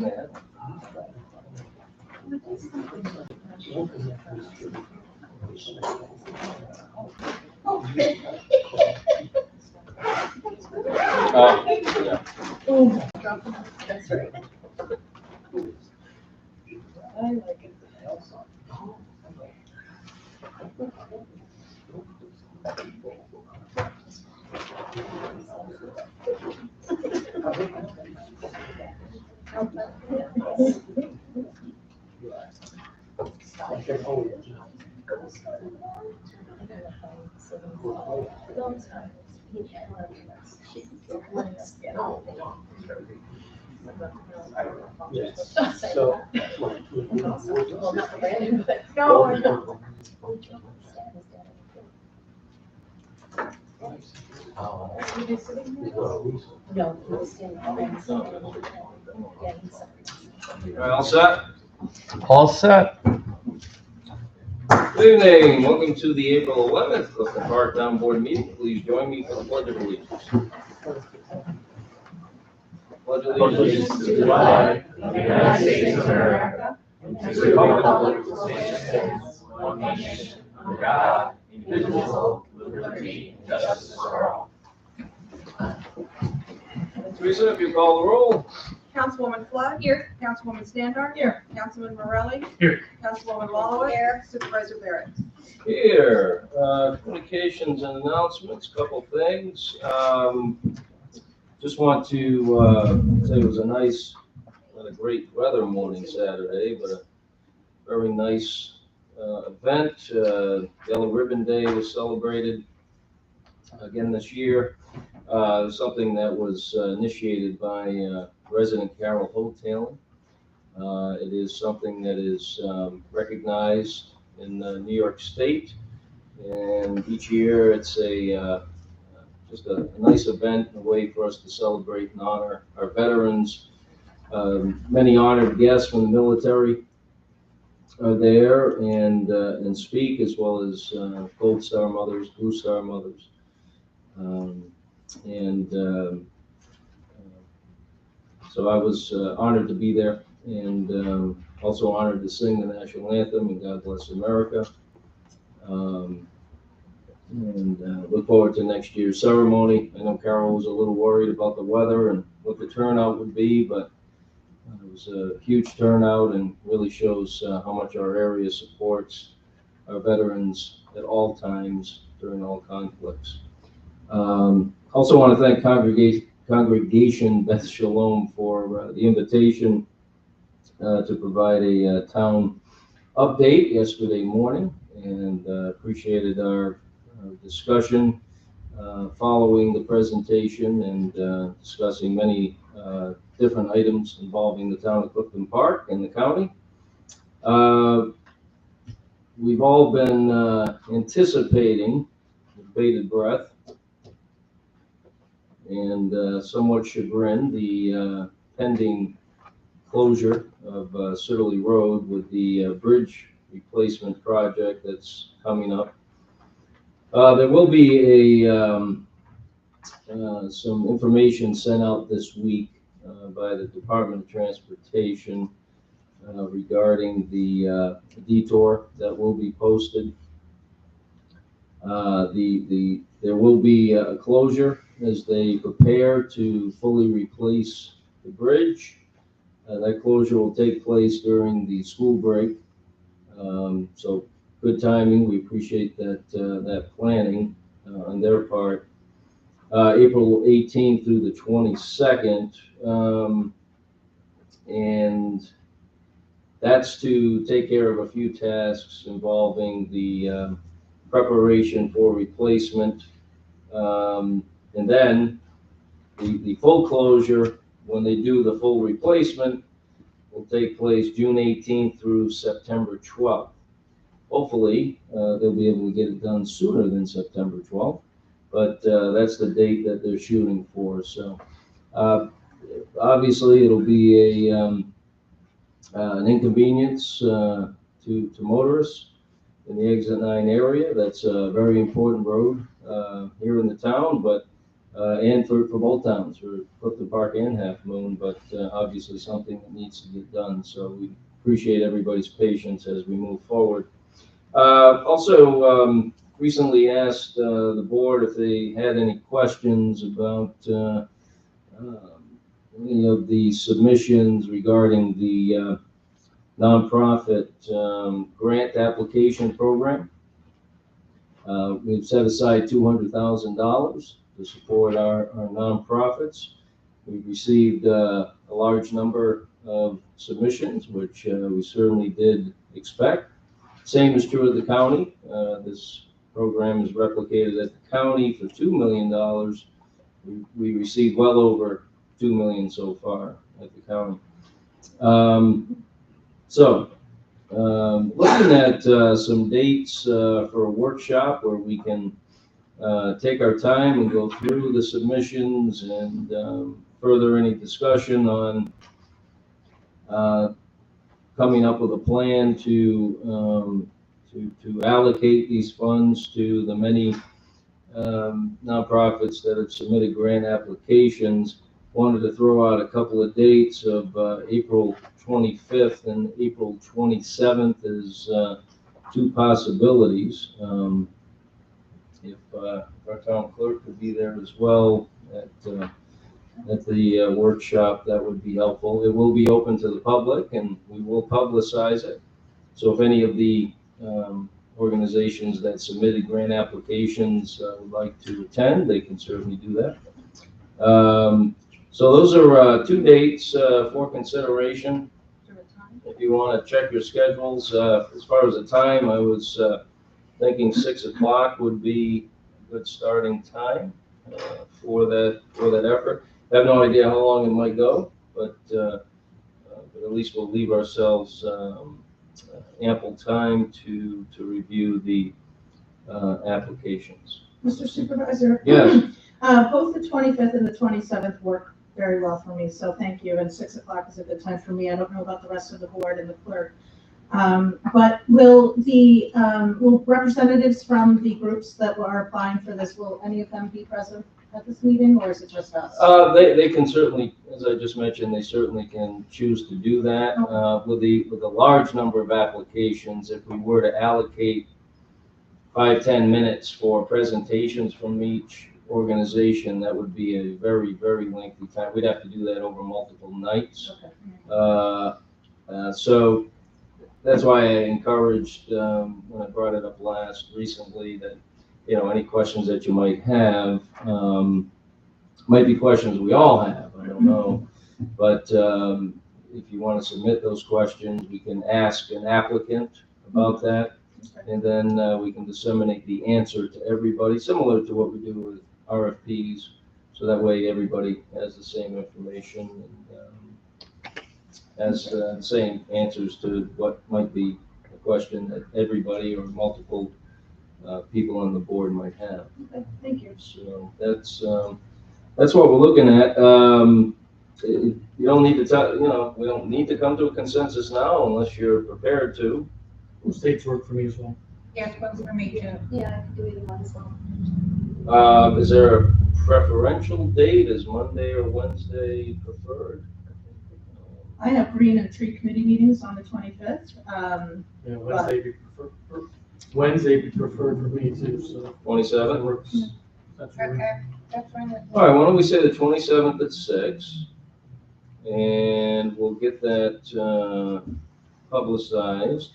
Yeah. That's right. I like it. Yes. So. Well, not Brandon, but. No. No, he was standing. Yeah, he's. All right, all set? All set. Good evening, welcome to the April 11th Clifton Park Town Board meeting. Please join me for the Pledge of Allegiance. Pledge of Allegiance to the flag of the United States of America, and to the republic for which it stands, one nation, under God, indivisible, with liberty and justice for all. Teresa, if you call the roll. Councilwoman Flood. Here. Councilwoman Standard. Here. Councilman Morelli. Here. Councilwoman Wallowitz. Here. Supervisor Barrett. Here, communications and announcements, couple things. Just want to say it was a great weather morning Saturday, but a very nice event. Yellow Ribbon Day was celebrated again this year. Something that was initiated by resident Carol Hotaling. It is something that is recognized in New York State, and each year it's just a nice event, a way for us to celebrate and honor our veterans. Many honored guests from the military are there and speak, as well as Gold Star mothers, Blue Star mothers. So I was honored to be there, and also honored to sing the national anthem and God Bless America. Look forward to next year's ceremony. I know Carol was a little worried about the weather and what the turnout would be, but it was a huge turnout and really shows how much our area supports our veterans at all times during all conflicts. Also want to thank Congregation Beth Shalom for the invitation to provide a town update yesterday morning, and appreciated our discussion following the presentation and discussing many different items involving the town of Clifton Park and the county. We've all been anticipating with bated breath and somewhat chagrined the pending closure of Sitterly Road with the bridge replacement project that's coming up. There will be some information sent out this week by the Department of Transportation regarding the detour that will be posted. There will be a closure as they prepare to fully replace the bridge. That closure will take place during the school break. So good timing. We appreciate that planning on their part. April 18th through the 22nd. And that's to take care of a few tasks involving the preparation for replacement. And then the full closure, when they do the full replacement, will take place June 18th through September 12th. Hopefully, they'll be able to get it done sooner than September 12th, but that's the date that they're shooting for. So obviously, it'll be an inconvenience to motorists in the Exit 9 area. That's a very important road here in the town, but and for both towns, for Clifton Park and Half Moon, but obviously something that needs to get done. So we appreciate everybody's patience as we move forward. Also, recently asked the board if they had any questions about any of the submissions regarding the nonprofit grant application program. We've set aside $200,000 to support our nonprofits. We've received a large number of submissions, which we certainly did expect. Same is true of the county. This program is replicated at the county for $2 million. We received well over $2 million so far at the county. Looking at some dates for a workshop where we can take our time and go through the submissions and further any discussion on coming up with a plan to allocate these funds to the many nonprofits that have submitted grant applications. Wanted to throw out a couple of dates of April 25th and April 27th as two possibilities. If our town clerk could be there as well at the workshop, that would be helpful. It will be open to the public and we will publicize it. So if any of the organizations that submitted grant applications would like to attend, they can certainly do that. So those are two dates for consideration. If you want to check your schedules, as far as the time, I was thinking 6 o'clock would be a good starting time for that effort. I have no idea how long it might go, but at least we'll leave ourselves ample time to review the applications. Mr. Supervisor? Yes. Both the 25th and the 27th work very well for me, so thank you, and 6 o'clock is a good time for me. I don't know about the rest of the board and the clerk. But will representatives from the groups that were applying for this, will any of them be present at this meeting, or is it just us? They can certainly, as I just mentioned, they certainly can choose to do that. Okay. With a large number of applications, if we were to allocate 5-10 minutes for presentations from each organization, that would be a very, very lengthy time. We'd have to do that over multiple nights. Okay. So that's why I encouraged, when I brought it up recently, that, any questions that you might have, might be questions we all have, I don't know. But if you want to submit those questions, we can ask an applicant about that. And then we can disseminate the answer to everybody, similar to what we do with RFPs. So that way everybody has the same information and has the same answers to what might be a question that everybody or multiple people on the board might have. Okay, thank you. So that's what we're looking at. You don't need to we don't need to come to a consensus now unless you're prepared to. Those dates work for me as well. Yeah, it works for me too. Yeah, I can do either one as well. Is there a preferential date? Is Monday or Wednesday preferred? I have Green and Tree Committee meetings on the 25th. Yeah, Wednesday be preferred for me too, so. That 27th? works. That's really- Okay, that's fine with me. All right, why don't we say the 27th at 6? And we'll get that publicized.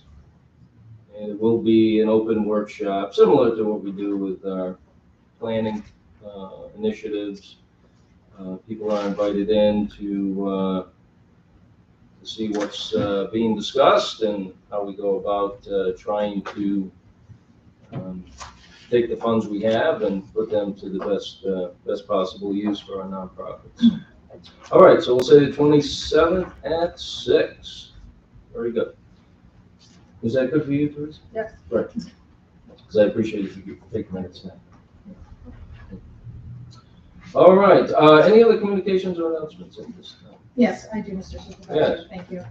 And it will be an open workshop, similar to what we do with our planning initiatives. People are invited in to see what's being discussed and how we go about trying to take the funds we have and put them to the best possible use for our nonprofits. All right, so we'll say the 27th at 6. Very good. Is that good for you, Teresa? Yes. Right. Because I appreciate if you could take minutes now. All right, any other communications or announcements at this time? Yes, I do, Mr. Supervisor. Yes. Thank you.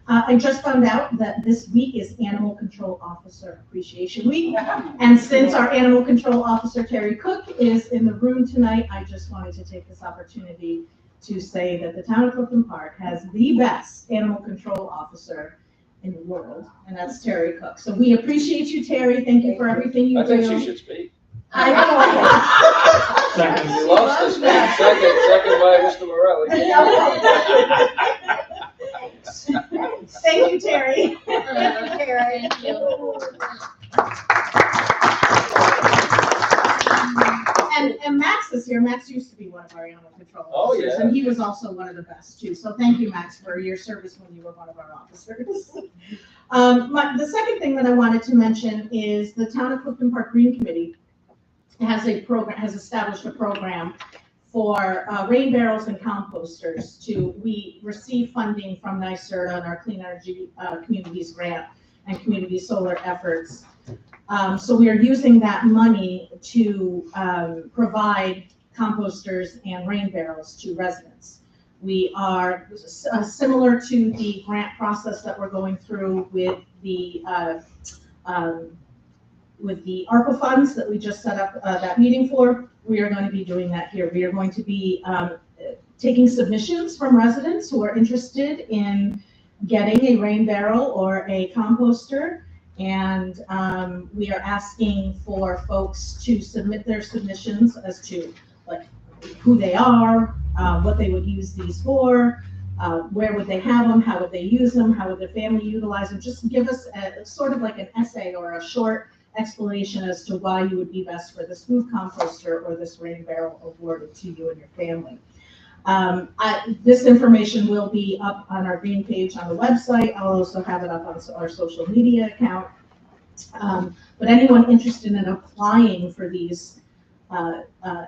I just found out that this week is Animal Control Officer Appreciation Week. And since our Animal Control Officer, Terry Cook, is in the room tonight, I just wanted to take this opportunity to say that the town of Clifton Park has the best animal control officer in the world, and that's Terry Cook. So we appreciate you, Terry. Thank you for everything you I do. think she should speak. I Second. She loves to speak. Second by Mr. Morelli. Thank you, Terry. Thank you. And Max is here. Max used to be one of our animal control Oh, officers, yeah. and he was also one of the best too. So thank you, Max, for your service when you were one of our officers. The second thing that I wanted to mention is the Town of Clifton Park Green Committee has established a program for rain barrels and composters. We receive funding from NYSERDA and our Clean Energy Communities Grant and community solar efforts. So we are using that money to provide composters and rain barrels to residents. We are similar to the grant process that we're going through with the ARPA funds that we just set up that meeting for. We are going to be doing that here. We are going to be taking submissions from residents who are interested in getting a rain barrel or a composter. And we are asking for folks to submit their submissions as to like who they are, what they would use these for, where would they have them, how would they use them, how would their family utilize them. Just give us a sort of like an essay or a short explanation as to why you would be best for this food composter or this rain barrel awarded to you and your family. This information will be up on our green page on the website. I'll also have it up on our social media account. But anyone interested in applying for these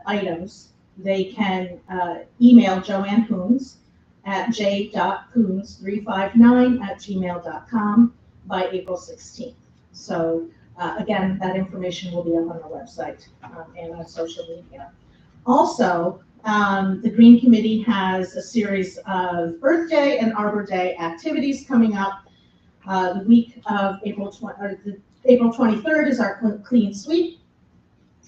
items, they can email Joanne Coons at j.coons359@gmail.com by April 16th. So again, that information will be up on our website and on social media. Also, the Green Committee has a series of Earth Day and Arbor Day activities coming up. The week of April 23rd is our clean sweep.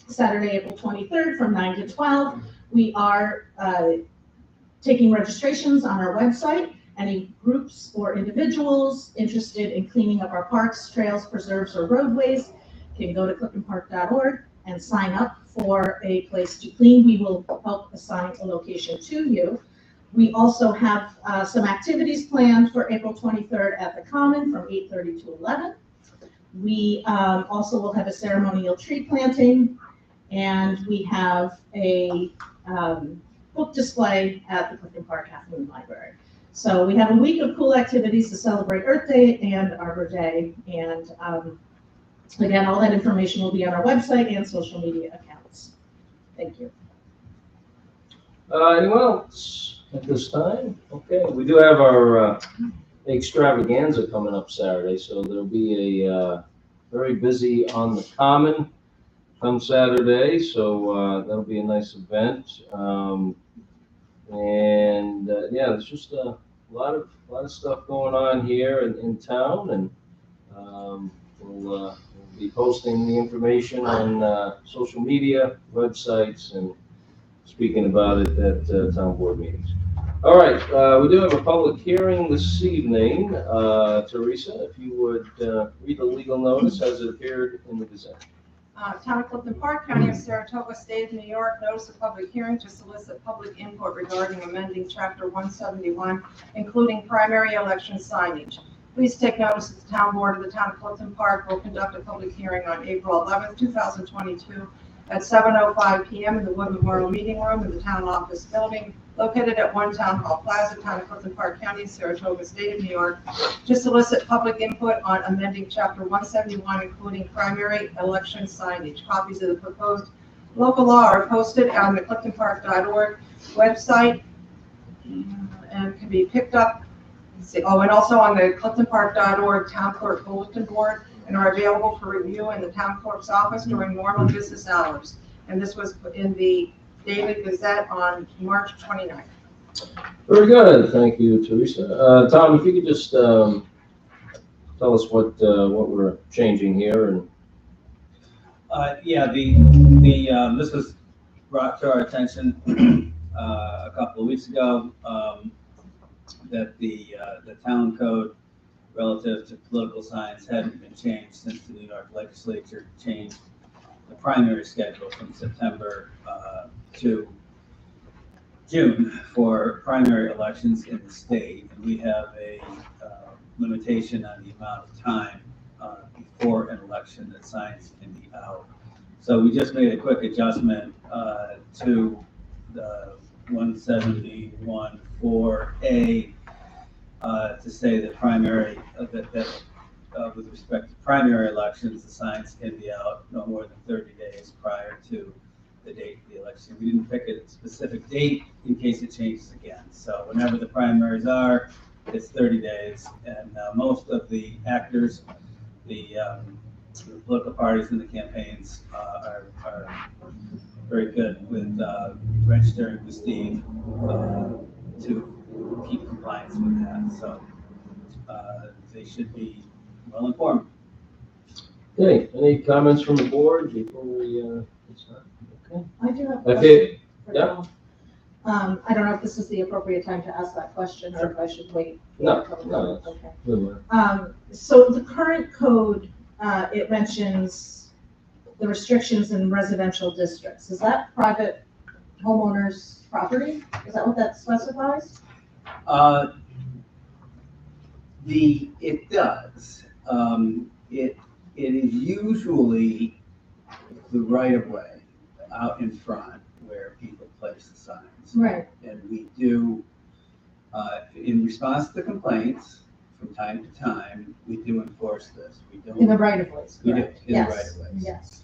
Saturday, April 23rd from 9 to 12. We are taking registrations on our website. Any groups or individuals interested in cleaning up our parks, trails, preserves, or roadways can go to cliftonpark.org and sign up for a place to clean. We will help assign a location to you. We also have some activities planned for April 23rd at the Common from 8:30 to 11. We also will have a ceremonial tree planting, and we have a book display at the Clifton Park Half Moon Library. So we have a week of cool activities to celebrate Earth Day and Arbor Day. And again, all that information will be on our website and social media accounts. Thank you. Anyone else at this time? Okay, we do have our extravaganza coming up Saturday, so there'll be a very busy on the Common come Saturday, so that'll be a nice event. Yeah, there's just a lot of stuff going on here in town, and we'll be posting the information on social media, websites, and speaking about it at town board meetings. All right, we do have a public hearing this evening. Teresa, if you would read the legal notice as it appeared in the Gazette. Town of Clifton Park, County of Saratoga, State of New York, notice of public hearing to solicit public input regarding amending Chapter 171, including primary election signage. Please take notice that the Town Board of the Town of Clifton Park will conduct a public hearing on April 11th, 2022 at 7:05 p.m. in the Wood Memorial Meeting Room in the Town Office Building, located at 1 Town Hall Plaza, Town of Clifton Park, County of Saratoga, State of New York, to solicit public input on amending Chapter 171, including primary election signage. Copies of the proposed local law are posted on the cliftonpark.org website and can be picked up. And also on the cliftonpark.org Town Clerk Bulletin Board, and are available for review in the Town Clerk's office during normal business hours. And this was in the Daily Gazette on March 29th. Very good, thank you, Teresa. Tom, if you could just tell us what we're changing here and Yeah, this was brought to our attention a couple of weeks ago, that the town code relative to political signs hadn't been changed since the New York legislature changed the primary schedule from September to June for primary elections in the state. And we have a limitation on the amount of time before an election that signs can be out. So we just made a quick adjustment to the 171(4)A to say that primary, with respect to primary elections, the signs can be out no more than 30 days prior to the date of the election. We didn't pick a specific date in case it changes again. So whenever the primaries are, it's 30 days. And most of the actors, the political parties and the campaigns are very good with registering with Steve to keep compliance with that. So they should be well informed. okay, any comments from the board before we start? Okay. I do have a Okay, question. for yeah. Tom. I don't know if this is the appropriate time to ask that question or if I should wait. No, until- no. Okay. Good one. So the current code, it mentions the restrictions in residential districts. Is that private homeowners' property? Is that what that specifies? It does. It is usually the right of way out in front where people place the signs. Right. And we do, in response to complaints, from time to time, we do enforce this. We don't. In the right of ways, We do, correct? in the Yes. right of ways. Yes.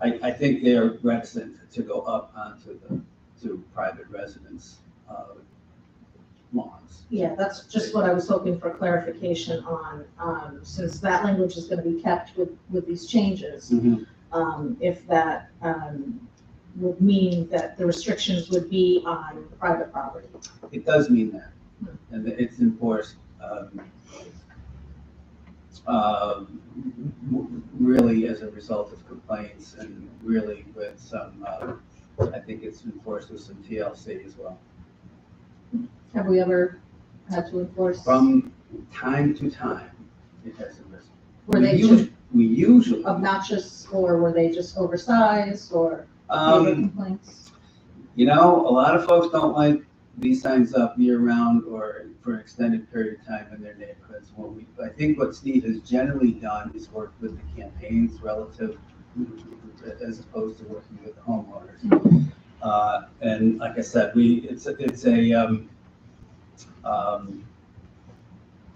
I think they're reticent to go up onto to private residents' lawns. Yeah, that's just what I was hoping for clarification on, since that language is gonna be kept with these changes. If that, would mean that the restrictions would be on private property. It does mean that, and it's enforced, really as a result of complaints and really with some, I think it's enforced with some TLC as well. Have we ever had to enforce? From time to time, it has arisen. Were they We usually, obnoxious, or were they just oversized, or neighbor complaints? you know, a lot of folks don't like these signs up year round or for an extended period of time in their neighborhoods. I think what Steve has generally done is worked with the campaigns relative, as opposed to working with the homeowners. And like I said, it's a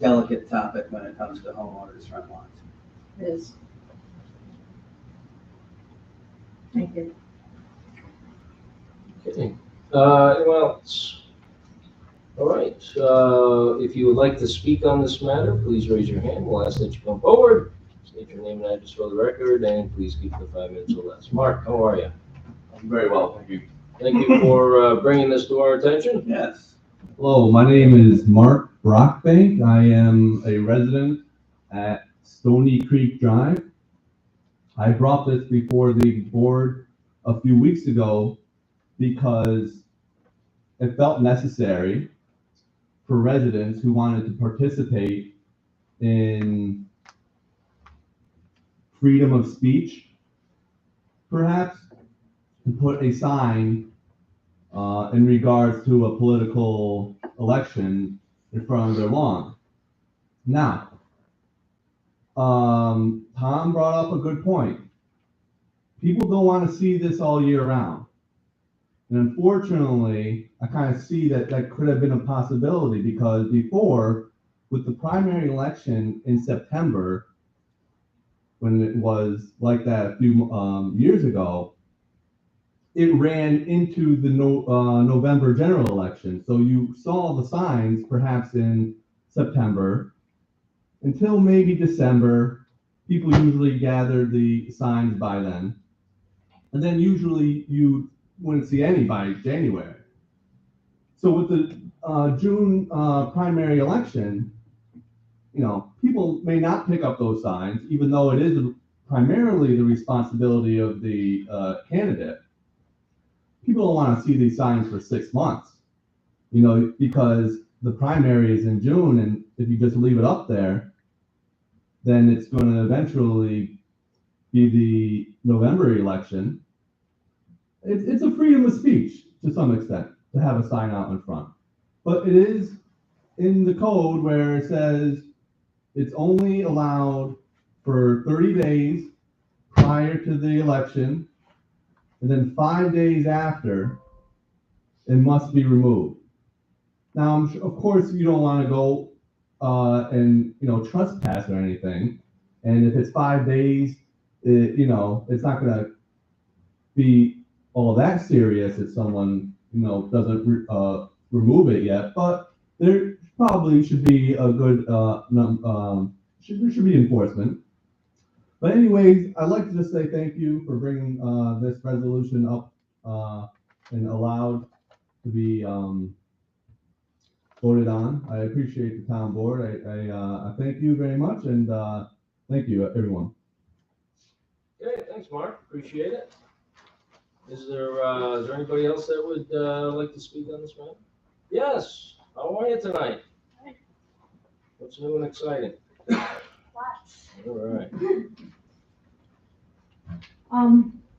delicate topic when it comes to homeowners' front lawns. It is. Thank you. Okay, anyone else? All right, if you would like to speak on this matter, please raise your hand. We'll ask that you come forward. State your name and address for the record, and please keep the 5 minutes or less. Mark, how are you? I'm very well, thank you. Thank you for bringing this to our attention. Yes. Hello, my name is Mark Brockbank. I am a resident at Stony Creek Drive. I brought this before the board a few weeks ago because it felt necessary for residents who wanted to participate in freedom of speech, perhaps, to put a sign in regards to a political election in front of their lawn. Now, Tom brought up a good point. People don't want to see this all year round. And unfortunately, I kind of see that could have been a possibility because before, with the primary election in September, when it was like that a few years ago, it ran into the November general election. So you saw the signs perhaps in September until maybe December. People usually gathered the signs by then. And then usually you wouldn't see any by January. So with the June primary election, people may not pick up those signs, even though it is primarily the responsibility of the candidate. People don't want to see these signs for 6 months, because the primary is in June, and if you just leave it up there, then it's going to eventually be the November election. It's a freedom of speech to some extent to have a sign out in front, but it is in the code where it says it's only allowed for 30 days prior to the election, and then 5 days after, it must be removed. Now, of course, you don't want to go and trespass or anything, and if it's 5 days, it's not going to be all that serious if someone doesn't remove it yet. But there probably should be a good there should be enforcement. But anyways, I'd like to just say thank you for bringing this resolution up and allowed to be voted on. I appreciate the town board. I thank you very much, and thank you, everyone. Okay, thanks, Mark. Appreciate it. Is there anybody else that would like to speak on this matter? Yes. How are you tonight? What's new and exciting? Lots. All right.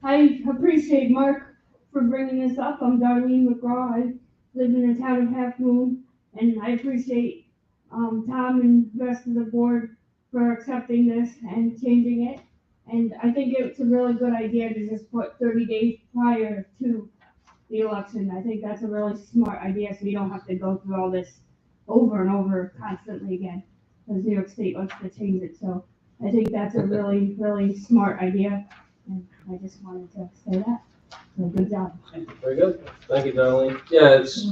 I appreciate Mark for bringing this up. I'm Darlene McGraw. I live in the town of Half Moon, and I appreciate Tom and the rest of the board for accepting this and changing it. And I think it's a really good idea to just put 30 days prior to the election. I think that's a really smart idea, so you don't have to go through all this over and over constantly again, because New York State wants to change it. So I think that's a really, really smart idea, and I just wanted to say that. So good job. Very good. Thank you, Darlene. Yeah, it's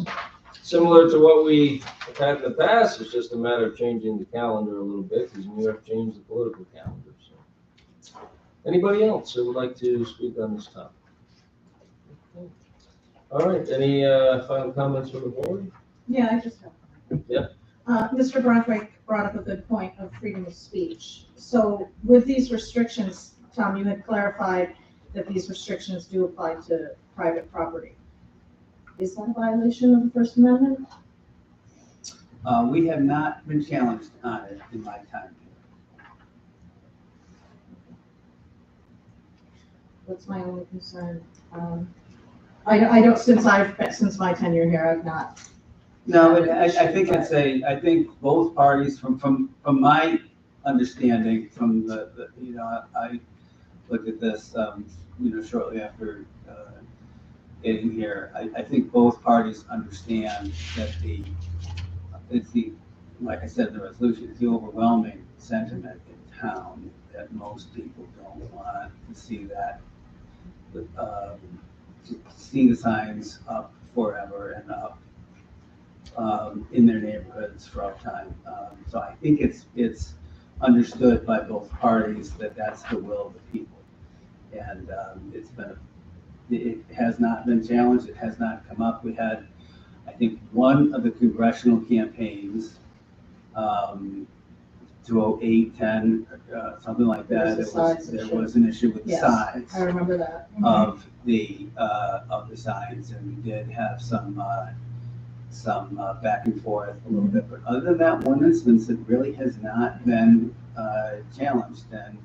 similar to what we have had in the past. It's just a matter of changing the calendar a little bit, because New York changed the political calendar. So, anybody else who would like to speak on this topic? Okay. All right. Any final comments from the board? Yeah, I just have. Yeah. Mr. Broadway brought up a good point of freedom of speech. So with these restrictions, Tom, you had clarified that these restrictions do apply to private property. Is that a violation of the First Amendment? We have not been challenged on it in my time. That's my only concern. I don't, since my tenure here, I've not. No, I think I think both parties, from my understanding, from the I looked at this, shortly after getting here. I think both parties understand that it's the, like I said in the resolution, it's the overwhelming sentiment in town that most people don't want to see that, see the signs up forever and up in their neighborhoods for all time. So I think it's understood by both parties that that's the will of the people. And it has not been challenged. It has not come up. We had, I think, one of the congressional campaigns, 2008, 10, something like that. There was an issue with the Yes, signs. I remember that. Of the signs, and we did have some back and forth a little bit, but other than that one instance, it really has not been challenged. And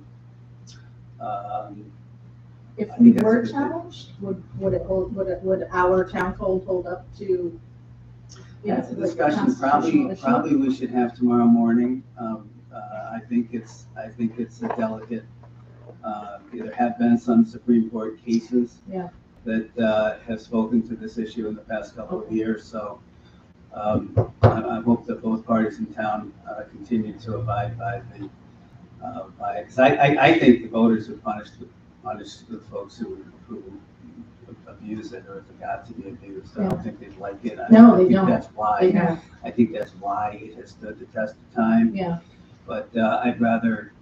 If I we think were that's a good thing. would our town code hold up to? That's a like, discussion constitutional issue? probably we should have tomorrow morning. I think it's a delicate, there have been some Supreme Court cases Yeah. that have spoken to this issue in the past couple of years. So I hope that both parties in town continue to abide by it. Because I think the voters would punish the folks who abuse it, or if it got to be abused. I don't think they'd like it. No, they I think don't. that's why. Yeah. I think that's why it has stood the test of time. Yeah, But I'd rather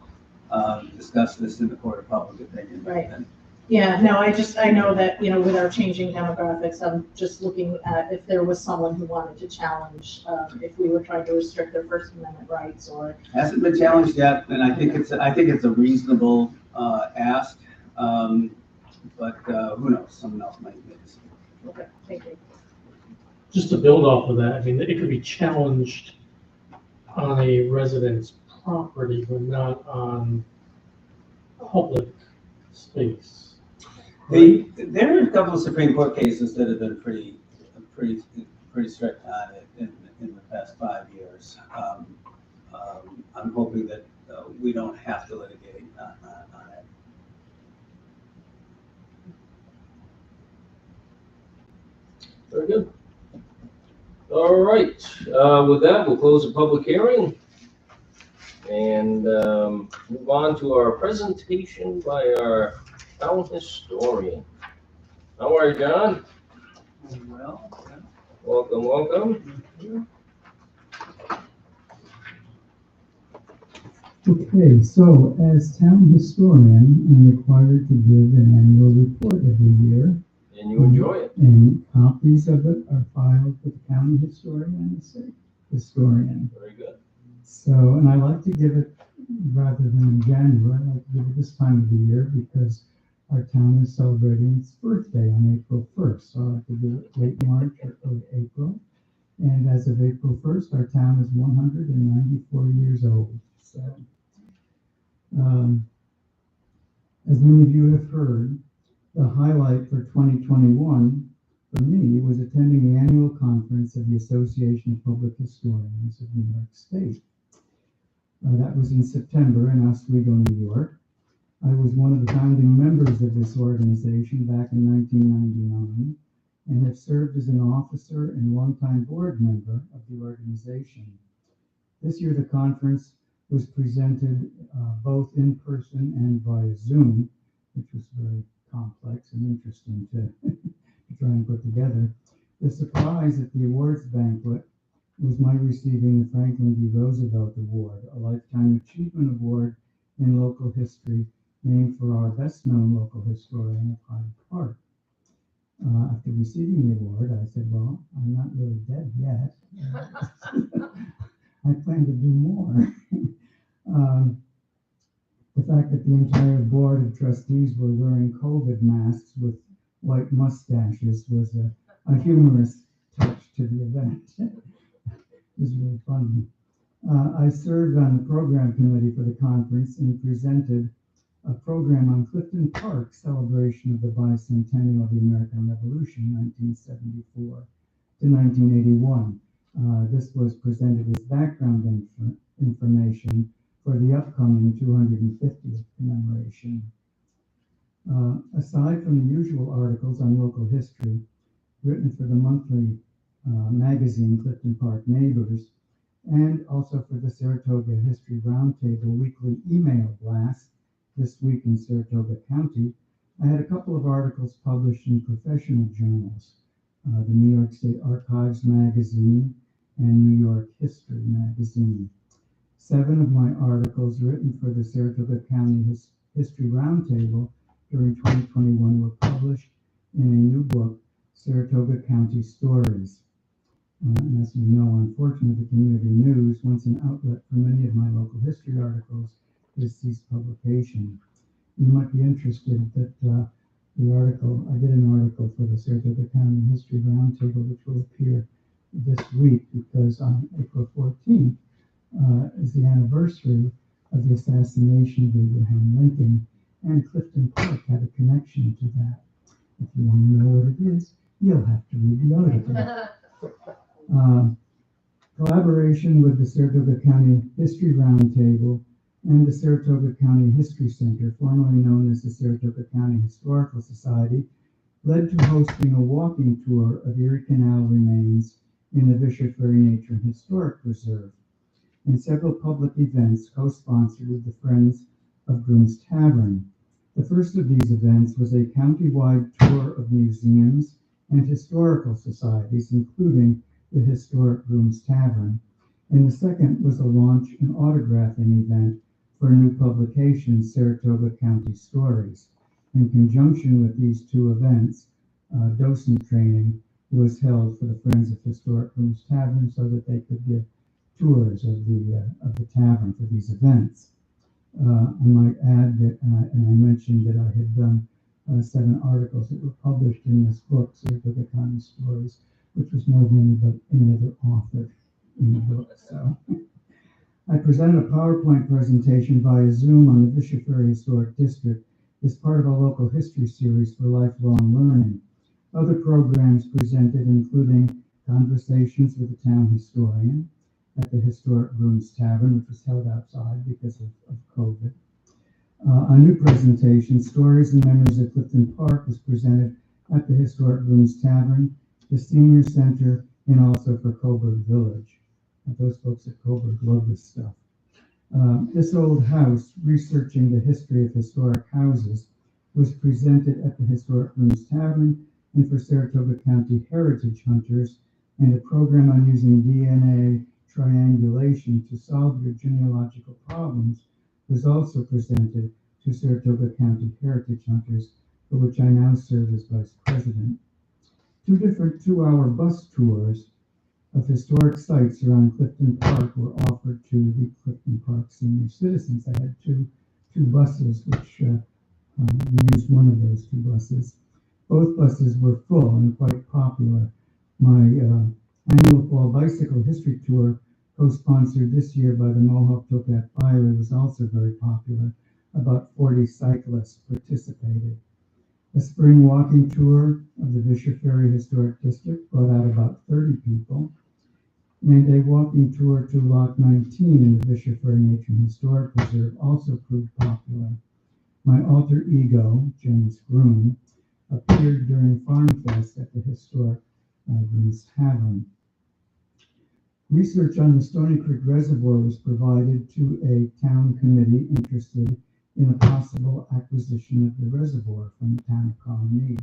discuss this in the court of public opinion Right. than Yeah, no, I know that, with our changing demographics, I'm just looking at if there was someone who wanted to challenge, if we were trying to restrict their First Amendment rights or. Hasn't been challenged yet, and I think it's a reasonable ask. But who knows? Someone else might make this. Okay, thank you. Just to build off of that, I mean, it could be challenged on a resident's property, but not on public space. There are a couple of Supreme Court cases that have been pretty strict on it in the past 5 years. I'm hoping that we don't have to litigate on it. Very good. All right, with that, we'll close the public hearing and move on to our presentation by our town historian. How are you, John? Well, Welcome, welcome. Okay, so as town historian, I'm required to give an annual report every year, And you enjoy it. and copies of it are filed with the county historian and the state historian. Very good. So, and I like to give it rather than in January, I like to give it this time of the year because our town is celebrating its birthday on April 1st. So I like to do it late March or early April. And as of April 1st, our town is 194 years old. So, as many of you have heard, the highlight for 2021 for me was attending the annual conference of the Association of Public Historians of New York State. That was in September in Oswego, New York. I was one of the founding members of this organization back in 1999 and have served as an officer and longtime board member of the organization. This year, the conference was presented both in person and via Zoom, which was very complex and interesting to try and put together. The surprise at the awards banquet was my receiving the Franklin D. Roosevelt Award, a Lifetime Achievement Award in local history, named for our best-known local historian of Hyde Park. After receiving the award, I said, well, I'm not really dead yet. I plan to do more. The fact that the entire board of trustees were wearing COVID masks with white mustaches was a humorous touch to the event. It was really funny. I served on the program committee for the conference and presented a program on Clifton Park celebration of the bicentennial of the American Revolution, 1974 to 1981. This was presented as background information for the upcoming 250th commemoration. Aside from the usual articles on local history, written for the monthly magazine Clifton Park Neighbors, and also for the Saratoga History Roundtable weekly email blast, This Week in Saratoga County, I had a couple of articles published in professional journals, the New York State Archives Magazine and New York History Magazine. 7 of my articles written for the Saratoga County History Roundtable during 2021 were published in a new book, Saratoga County Stories. And as you know, unfortunately, the community news, once an outlet for many of my local history articles, has ceased publication. You might be interested that I did an article for the Saratoga County History Roundtable, which will appear this week because on April 14th is the anniversary of the assassination of Abraham Lincoln, and Clifton Park had a connection to that. If you want to know what it is, you'll have to read the article. Collaboration with the Saratoga County History Roundtable and the Saratoga County History Center, formerly known as the Saratoga County Historical Society, led to hosting a walking tour of Erie Canal remains in the Bishop Ferry Nature and Historic Preserve, and several public events co-sponsored with the Friends of Grooms Tavern. The first of these events was a county-wide tour of museums and historical societies, including the historic Grooms Tavern, and the second was a launch and autographing event for a new publication, Saratoga County Stories. In conjunction with these two events, docent training was held for the Friends of Historic Rooms Tavern so that they could give tours of the tavern for these events. I might add that, and I mentioned that I had done 7 articles that were published in this book, Saratoga County Stories, which was more than any other author in the book. So I presented a PowerPoint presentation via Zoom on the Bishop Ferry Historic District as part of a local history series for lifelong learning. Other programs presented including conversations with the town historian at the Historic Rooms Tavern, which was held outside because of COVID. A new presentation, Stories and Memories of Clifton Park, was presented at the Historic Rooms Tavern, the Senior Center, and also for Coburg Village. Those folks at Coburg love this stuff. This Old House, Researching the History of Historic Houses, was presented at the Historic Rooms Tavern and for Saratoga County Heritage Hunters, and a program on using DNA triangulation to solve your genealogical problems was also presented to Saratoga County Heritage Hunters, for which I now serve as Vice President. 2 different 2-hour bus tours of historic sites around Clifton Park were offered to the Clifton Park senior citizens. I had two buses, which we used one of those 2 buses. Both buses were full and quite popular. My annual Fall Bicycle History Tour, co-sponsored this year by the Mohawk Tokat Biley, was also very popular. About 40 cyclists participated. A spring walking tour of the Bishop Ferry Historic District brought out about 30 people, and a walking tour to Loch 19 in the Bishop Ferry Nature and Historic Preserve also proved popular. My alter ego, James Groom, appeared during Farm Fest at the Historic Rooms Tavern. Research on the Stony Creek Reservoir was provided to a town committee interested in a possible acquisition of the reservoir from the town of Colony.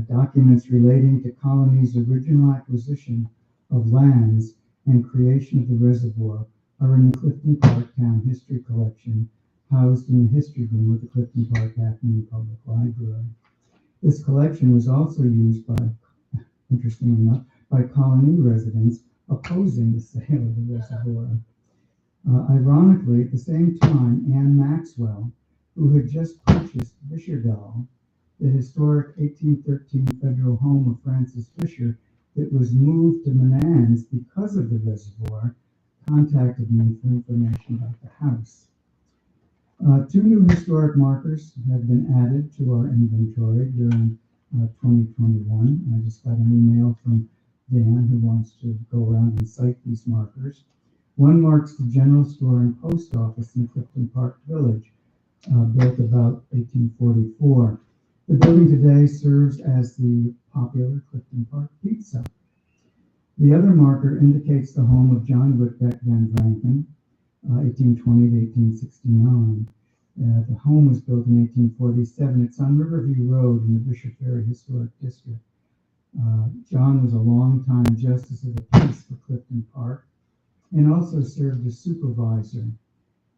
Documents relating to Colony's original acquisition of lands and creation of the reservoir are in the Clifton Park Town History Collection, housed in the history room of the Clifton Park Acme Public Library. This collection was also used by, interestingly enough, by Colony residents opposing the sale of the reservoir. Ironically, at the same time, Anne Maxwell, who had just purchased Fisherdale, the historic 1813 federal home of Francis Fisher that was moved to Menands because of the reservoir, contacted me for information about the house. 2 new historic markers have been added to our inventory during 2021. I just got an email from Dan who wants to go around and cite these markers. One marks the general store and post office in Clifton Park Village, built about 1844. The building today serves as the popular Clifton Park Pizza. The other marker indicates the home of John Whitbeck Van Vranken, 1820 to 1869. The home was built in 1847. It's on Riverview Road in the Bishop Ferry Historic District. John was a longtime justice of the peace for Clifton Park and also served as supervisor.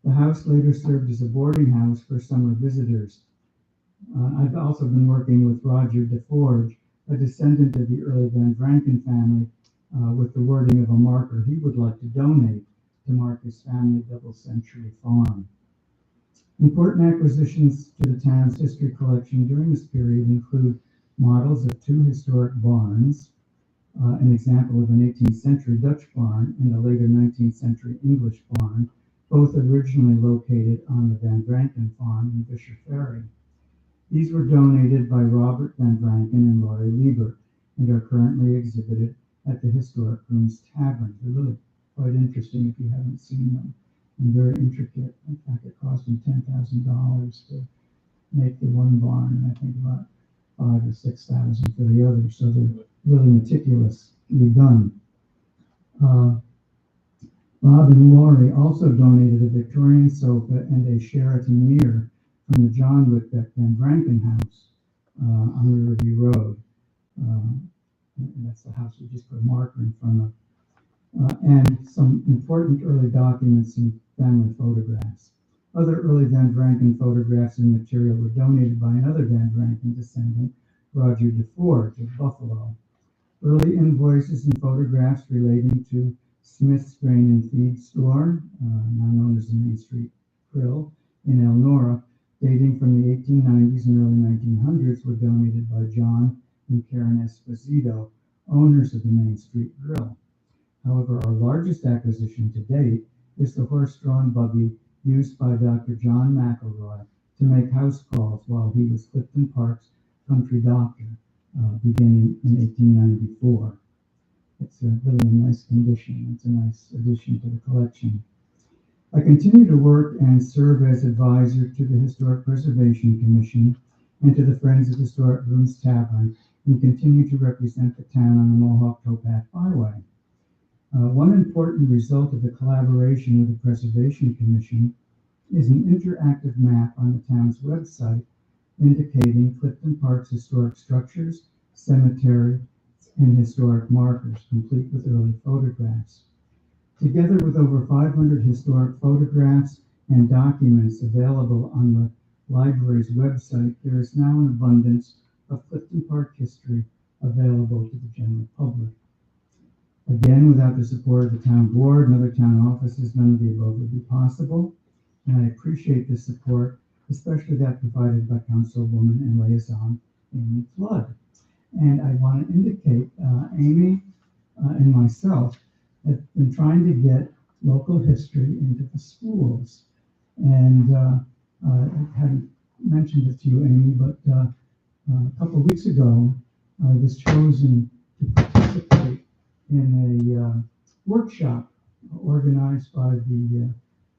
The house later served as a boarding house for summer visitors. I've also been working with Roger DeForge, a descendant of the early Van Vranken family, with the wording of a marker he would like to donate to mark his family double-century farm. Important acquisitions to the town's history collection during this period include models of 2 historic barns, an example of an 18th century Dutch barn and a later 19th century English barn, both originally located on the Van Vranken farm in Bishop Ferry. These were donated by Robert Van Vranken and Laurie Liebert and are currently exhibited at the Historic Rooms Tavern. They're really quite interesting if you haven't seen them, and very intricate. In fact, it cost them $10,000 to make the one barn, and I think about $5,000 or $6,000 for the other. So they're really meticulously done. Bob and Laurie also donated a Victorian sofa and a Sheraton mirror from the John Whitbeck Van Vranken house on Riverview Road. And that's the house we just put a marker in front of. And some important early documents and family photographs. Other early Van Branken photographs and material were donated by another Van Branken descendant, Roger DeForge of Buffalo. Early invoices and photographs relating to Smith's Grain and Feed Store, now known as the Main Street Grill, in Elnora, dating from the 1890s and early 1900s, were donated by John and Karen Esposito, owners of the Main Street Grill. However, our largest acquisition to date is the horse-drawn buggy used by Dr. John McElroy to make house calls while he was Clifton Park's country doctor, beginning in 1894. It's really in nice condition. It's a nice addition to the collection. I continue to work and serve as advisor to the Historic Preservation Commission and to the Friends of Historic Rooms Tavern, and continue to represent the town on the Mohawk Towpath Byway. One important result of the collaboration with the Preservation Commission is an interactive map on the town's website indicating Clifton Park's historic structures, cemetery, and historic markers, complete with early photographs. Together with over 500 historic photographs and documents available on the library's website, there is now an abundance of Clifton Park history available to the general public. Again, without the support of the town board and other town offices, none of the above would be possible, and I appreciate this support, especially that provided by Councilwoman and Liaison Amy Flood. And I want to indicate, Amy and myself have been trying to get local history into the schools. And I hadn't mentioned it to you, Amy, but a couple of weeks ago, I was chosen to participate in a workshop organized by the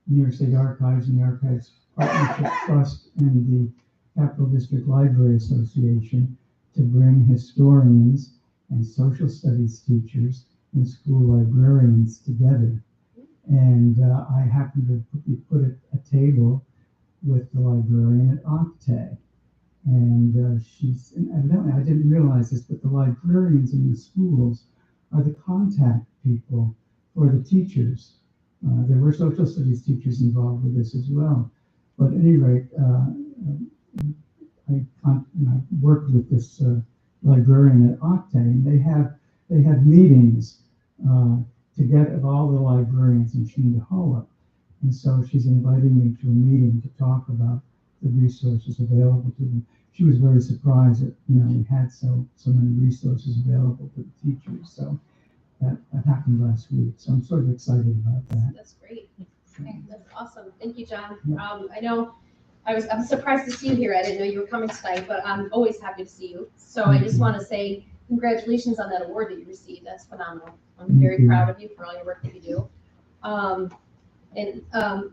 New York State Archives and the Archives Partnership Trust and the Capital District Library Association to bring historians and social studies teachers and school librarians together. And I happened to be put at a table with the librarian at Octay. And she's, and evidently I didn't realize this, but the librarians in the schools are the contact people for the teachers. There were social studies teachers involved with this as well. But at any rate, I worked with this librarian at Octay, and they have meetings to get of all the librarians in Shenandoah. And so she's inviting me to a meeting to talk about the resources available to them. She was very surprised that we had so many resources available to the teachers. So that happened last week. So I'm sort of excited about that. That's great. That's awesome. Thank you, John. I know I'm surprised to see you here. I didn't know you were coming tonight, but I'm always happy to see you. So I just want to say congratulations on that award that you received. That's phenomenal. I'm very proud of you for all your work that you do.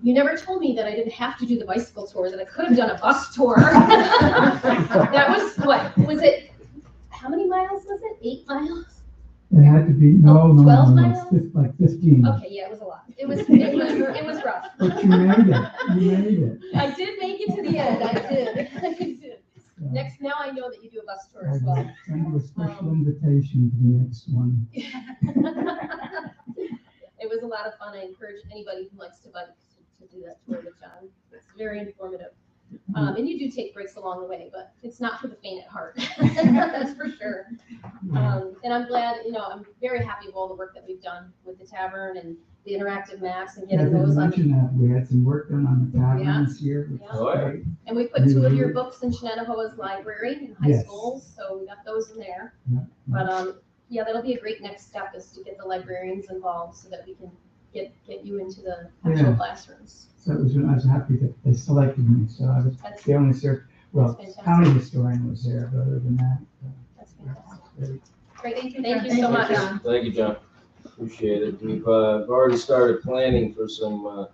You never told me that I didn't have to do the bicycle tours, that I could have done a bus tour. That was, what, was it, how many miles was it? 8 miles? It had to be, 12 miles? Like 15. Okay, yeah, it was a lot. It was rough. But you made it. You made it. I did make it to the end. I did. I did. Next, now I know that you do a bus tour as well. I send you a special invitation to the next one. It was a lot of fun. I encourage anybody who likes to bike to do that tour with John. It's very informative. And you do take breaks along the way, but it's not for the faint at heart. That's for sure. And I'm glad, I'm very happy with all the work that we've done with the tavern and the interactive maps and getting those on. That. We had some work done on the tavern this year. Which was great. And we put 2 of your books in Shenandoah's library in high schools, so we got those in there. But yeah, that'll be a great next step, is to get the librarians involved so that we can get you into the actual classrooms. So I was happy that they selected me. So I was the only county historian was there, but other than that, that's fantastic. Great, thank you so much. Thank you, John. Appreciate it. We've already started planning for some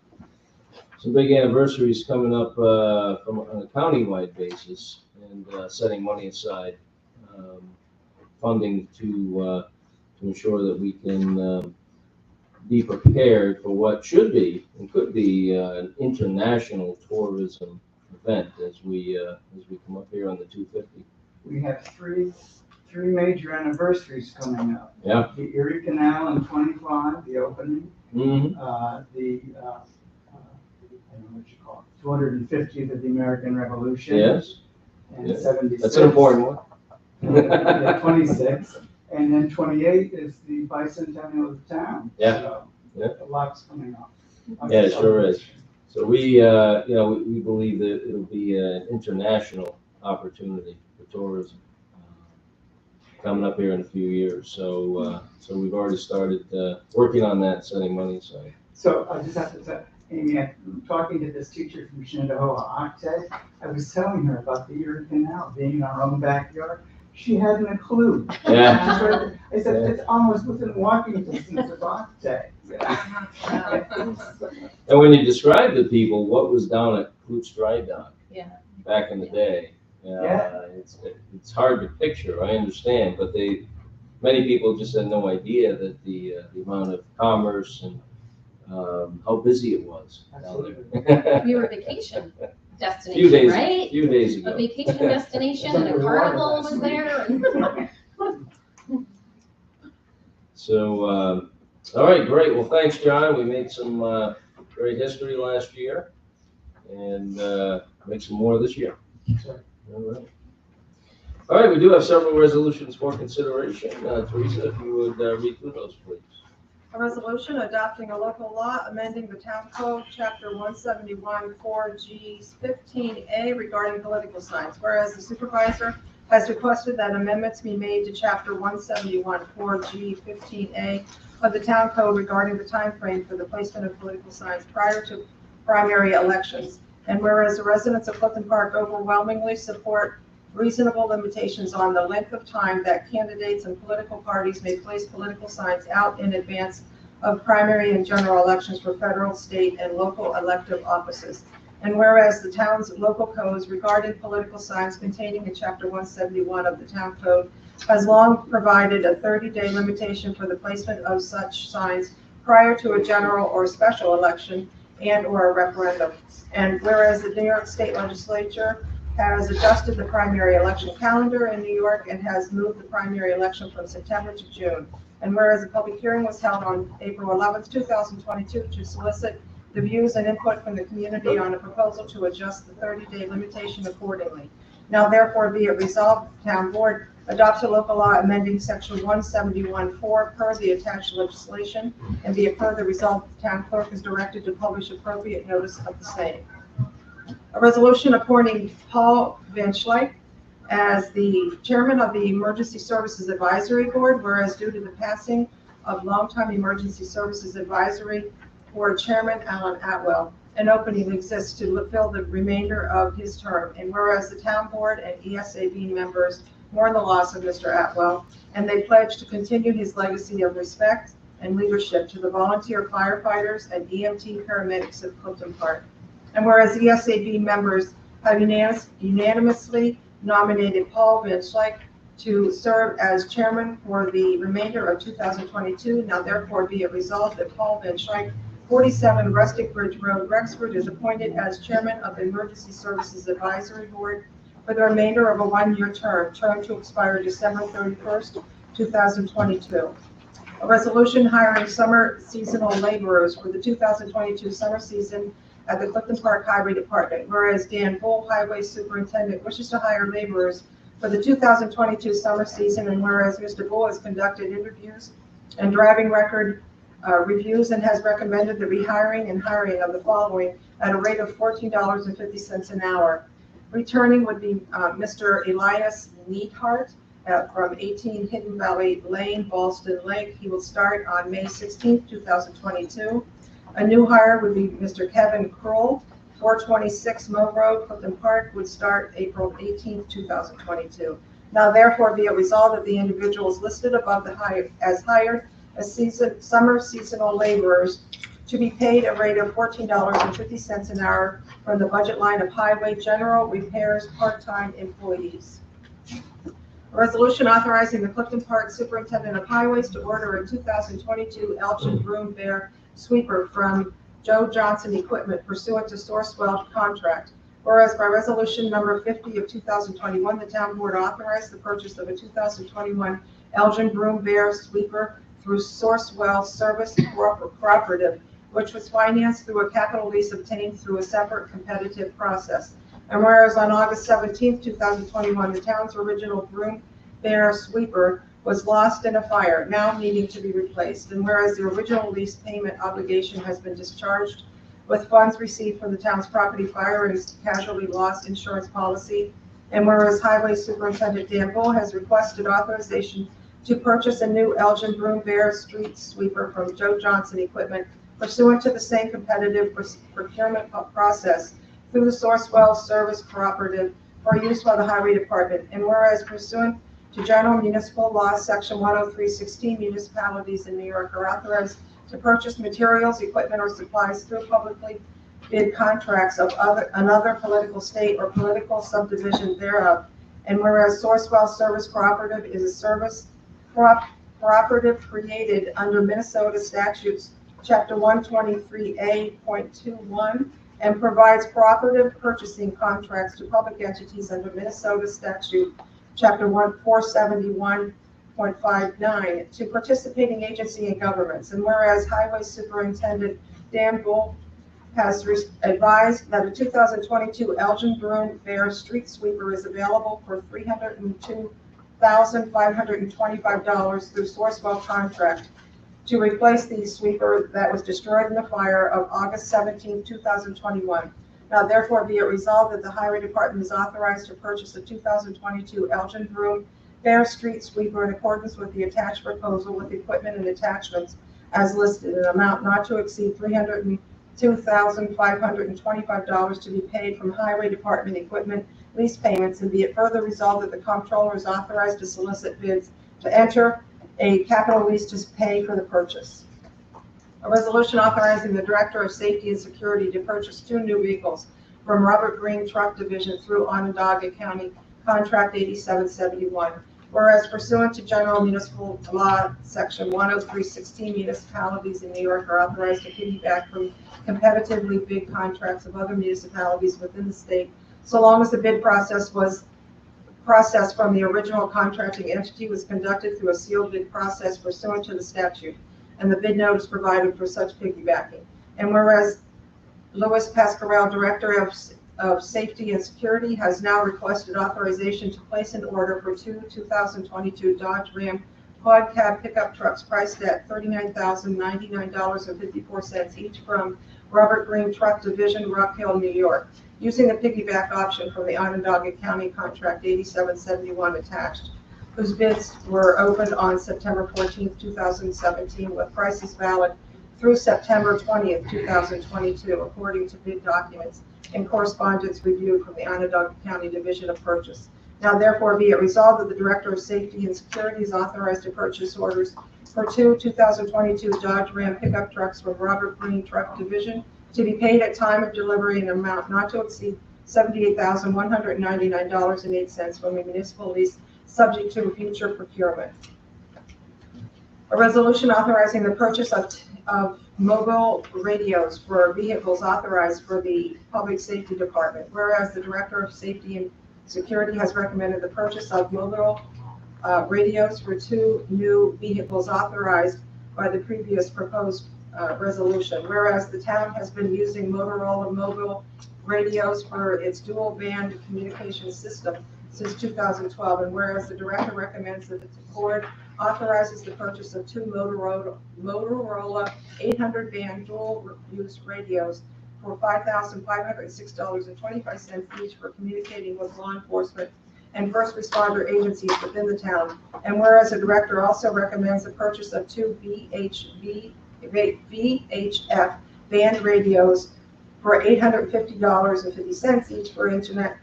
big anniversaries coming up from on a countywide basis, and setting money aside, funding to ensure that we can be prepared for what should be and could be an international tourism event as we come up here on the 250. We have three major anniversaries coming up. Yeah. The Erie Canal in 25, the opening. Mm-hmm. what you call it, 250th of the American Revolution. Yes, And yes. 76. That's an important one. Yeah, 26, and then 28 is the bicentennial of the town. Yeah, So, yeah. a lot's coming up. Yeah, it sure is. So we believe that it'll be an international opportunity for tourism coming up here in a few years. So we've already started working on that, setting money aside. So I just have to say, Amy, I'm talking to this teacher from Shenandoah, Octave. I was telling her about the Erie Canal being in our own backyard. She hadn't a clue. Yeah. I said, it's almost within walking distance of Octave. And when you describe to people what was down at Klutz Dry Dock back in the day, it's hard to picture. I understand, but many people just had no idea that the amount of commerce and how busy it was down there. We were a vacation Few destination, days, right? few days A ago. vacation destination and a carnival was there and. So, all right, great. Well, thanks, John. We made some great history last year and make some more this year. All right. All right, we do have several resolutions for consideration. Teresa, if you would read through those, please. A resolution adopting a local law amending the town code, chapter 171, 4G 15A regarding political signs. Whereas the supervisor has requested that amendments be made to chapter 171, 4G 15A of the town code regarding the time frame for the placement of political signs prior to primary elections. And whereas the residents of Clifton Park overwhelmingly support reasonable limitations on the length of time that candidates and political parties may place political signs out in advance of primary and general elections for federal, state, and local elective offices. And whereas the town's local codes regarding political signs containing in chapter 171 of the town code has long provided a 30-day limitation for the placement of such signs prior to a general or special election and or a referendum. And whereas the New York State Legislature has adjusted the primary election calendar in New York and has moved the primary election from September to June. And whereas a public hearing was held on April 11th, 2022 to solicit the views and input from the community on a proposal to adjust the 30-day limitation accordingly. Now therefore be it resolved, the town board adopts a local law amending section 171.4 per the attached legislation, and be it further resolved, the town clerk is directed to publish appropriate notice of the same. A resolution appointing Paul Van Schleck as the chairman of the Emergency Services Advisory Board, whereas due to the passing of longtime Emergency Services Advisory Board Chairman Alan Atwell, an opening exists to fill the remainder of his term. And whereas the town board and ESAB members mourn the loss of Mr. Atwell, and they pledge to continue his legacy of respect and leadership to the volunteer firefighters and EMT paramedics of Clifton Park. And whereas ESAB members have unanimously nominated Paul Van Schleck to serve as chairman for the remainder of 2022, now therefore be it resolved that Paul Van Schleck, 47 Rustic Bridge Road, Rexford, is appointed as chairman of the Emergency Services Advisory Board for the remainder of a one-year term to expire December 31st, 2022. A resolution hiring summer seasonal laborers for the 2022 summer season at the Clifton Park Highway Department, whereas Dan Bull, Highway Superintendent, wishes to hire laborers for the 2022 summer season, and whereas Mr. Bull has conducted interviews and driving record reviews and has recommended the rehiring and hiring of the following at a rate of $14.50 an hour. Returning would be Mr. Elias Neidhart from 18 Hidden Valley Lane, Ballston Lake. He will start on May 16, 2022. A new hire would be Mr. Kevin Kroll, 426 Mill Road, Clifton Park, would start April 18, 2022. Now therefore be it resolved that the individuals listed above as hired as summer seasonal laborers to be paid a rate of $14.50 an hour from the budget line of Highway General Repairs Part-Time Employees. A resolution authorizing the Clifton Park Superintendent of Highways to order a 2022 Elgin Broom Bear sweeper from Joe Johnson Equipment pursuant to Sourcewell contract. Whereas by resolution number 50 of 2021, the town board authorized the purchase of a 2021 Elgin Broom Bear sweeper through Sourcewell Service Cooperative which was financed through a capital lease obtained through a separate competitive process. And whereas on August 17, 2021, the town's original broom bear sweeper was lost in a fire, now needing to be replaced. And whereas the original lease payment obligation has been discharged with funds received from the town's property fire and casualty loss insurance policy. And whereas Highway Superintendent Dan Bull has requested authorization to purchase a new Elgin Broom Bear Street Sweeper from Joe Johnson Equipment pursuant to the same competitive procurement process through the Sourcewell Service Cooperative for use by the Highway Department. And whereas pursuant to General Municipal Law, Section 103-16, municipalities in New York are authorized to purchase materials, equipment, or supplies through publicly bid contracts of another political state or political subdivision thereof. And whereas Sourcewell Service Cooperative is a service cooperative created under Minnesota statutes, Chapter 123A.21, and provides cooperative purchasing contracts to public entities under Minnesota statute, Chapter 471.59, to participating agency and governments. And whereas Highway Superintendent Dan Bull has advised that a 2022 Elgin Broom Bear Street Sweeper is available for $302,525 through Sourcewell contract to replace the sweeper that was destroyed in the fire of August 17, 2021. Now therefore be it resolved that the Highway Department is authorized to purchase a 2022 Elgin Broom Bear Street Sweeper in accordance with the attached proposal with equipment and attachments as listed, an amount not to exceed $302,525 to be paid from Highway Department equipment lease payments, and be it further resolved that the comptroller is authorized to solicit bids to enter a capital lease to pay for the purchase. A resolution authorizing the Director of Safety and Security to purchase 2 new vehicles from Robert Green Truck Division through Onondaga County Contract 8771. Whereas pursuant to General Municipal Law, Section 103-16, municipalities in New York are authorized to piggyback from competitively bid contracts of other municipalities within the state, so long as the bid process from the original contracting entity was conducted through a sealed bid process pursuant to the statute, and the bid notice provided for such piggybacking. And whereas Louis Pasquarel, Director of Safety and Security, has now requested authorization to place an order for 2 2022 Dodge Ram quad cab pickup trucks priced at $39,099.54 each from Robert Green Truck Division, Rock Hill, New York, using the piggyback option from the Onondaga County Contract 8771 attached, whose bids were opened on September 14, 2017, with prices valid through September 20, 2022, according to bid documents and correspondence reviewed from the Onondaga County Division of Purchase. Now therefore be it resolved that the Director of Safety and Security is authorized to purchase orders for 2 2022 Dodge Ram pickup trucks from Robert Green Truck Division to be paid at time of delivery in an amount not to exceed $78,199.08 from a municipal lease, subject to future procurement. A resolution authorizing the purchase of mobile radios for vehicles authorized for the Public Safety Department. Whereas the Director of Safety and Security has recommended the purchase of mobile radios for 2 new vehicles authorized by the previous proposed resolution. Whereas the town has been using Motorola mobile radios for its dual band communication system since 2012, and whereas the Director recommends that the board authorizes the purchase of 2 Motorola 800 band dual use radios for $5,506.25 each for communicating with law enforcement and first responder agencies within the town. And whereas the Director also recommends the purchase of 2 VHF band radios for $850.50 each for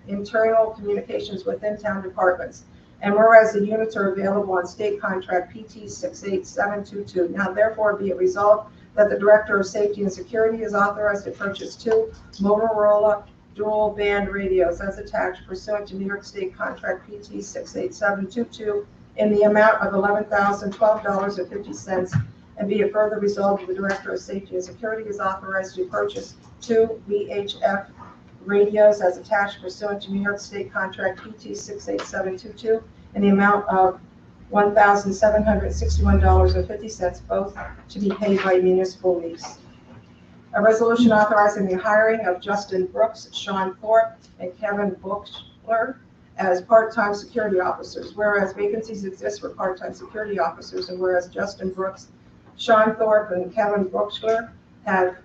internal communications within town departments. And whereas the units are available on state contract PT 68722. Now therefore be it resolved that the Director of Safety and Security is authorized to purchase 2 Motorola dual band radios as attached pursuant to New York State contract PT 68722 in the amount of $11,012.50, and be it further resolved that the Director of Safety and Security is authorized to purchase 2 VHF radios as attached pursuant to New York State contract PT 68722 in the amount of $1,761.50, both to be paid by municipal lease. A resolution authorizing the hiring of Justin Brooks, Sean Thorpe, and Kevin Buchler as part-time security officers. Whereas vacancies exist for part-time security officers, and whereas Justin Brooks, Sean Thorpe, and Kevin Buchler have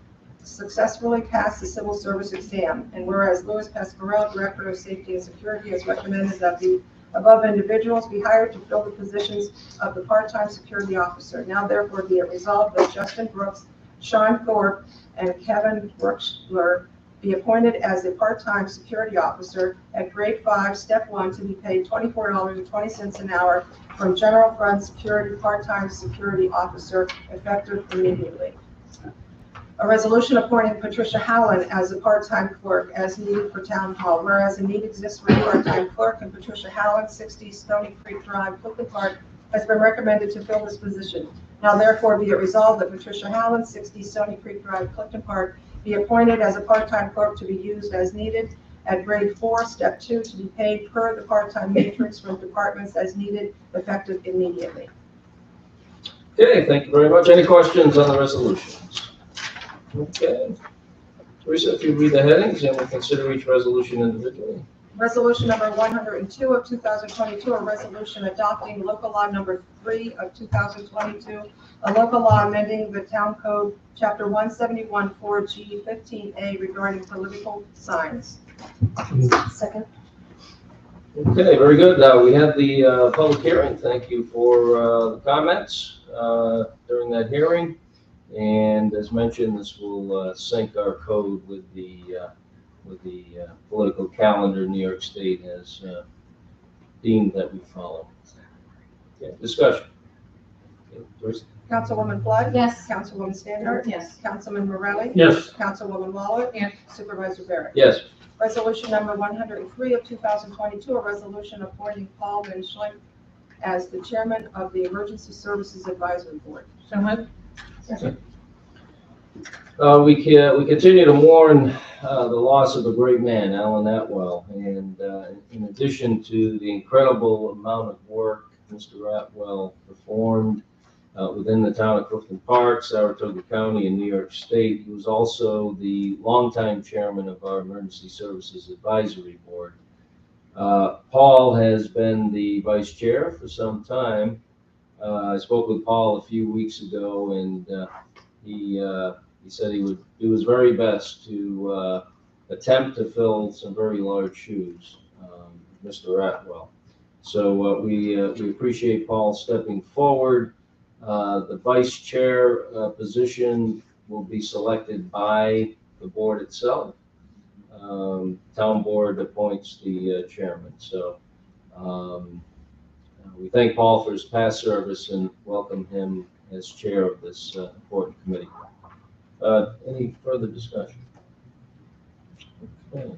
successfully passed the civil service exam, and whereas Louis Pasquarello, Director of Safety and Security, has recommended that the above individuals be hired to fill the positions of the part-time security officer. Now therefore be it resolved that Justin Brooks, Sean Thorpe, and Kevin Buchler be appointed as a part-time security officer at grade 5, step 1, to be paid $24.20 an hour from general fund security part-time security officer effective immediately. A resolution appointing Patricia Howland as a part-time clerk as needed for Town Hall. Whereas a need exists for a part-time clerk, and Patricia Howland, 60 Stony Creek Drive, Clifton Park, has been recommended to fill this position. Now therefore be it resolved that Patricia Howland, 60 Stony Creek Drive, Clifton Park, be appointed as a part-time clerk to be used as needed at grade 4, step 2, to be paid per the part-time matrix from departments as needed, effective immediately. Okay, thank you very much. Any questions on the resolutions? Okay. Teresa, if you read the headings and we'll consider each resolution individually. Resolution number 102 of 2022, a resolution adopting local law number 3 of 2022, a local law amending the Town Code, Chapter 171, 4G, 15A regarding political signs. Second. Okay, very good. We had the public hearing. Thank you for the comments during that hearing. And as mentioned, this will sync our code with the political calendar New York State has deemed that we follow. Okay, discussion. Okay, Teresa? Councilwoman Flood? Yes. Councilwoman Standard? Yes. Councilman Morelli? Yes. Councilwoman Waller? Yes. Supervisor Barrett? Yes. Resolution number 103 of 2022, a resolution appointing Paul Van Schlenk as the chairman of the Emergency Services Advisory Board. So moved. We continue to mourn the loss of a great man, Alan Atwell, and in addition to the incredible amount of work Mr. Atwell performed within the town of Clifton Park, Saratoga County, and New York State, he was also the longtime chairman of our Emergency Services Advisory Board. Paul has been the vice chair for some time. I spoke with Paul a few weeks ago, and he said he would do his very best to attempt to fill some very large shoes, Mr. Atwell. So we appreciate Paul stepping forward. The vice chair position will be selected by the board itself. Town board appoints the chairman. So we thank Paul for his past service and welcome him as chair of this important committee. Any further discussion? Okay.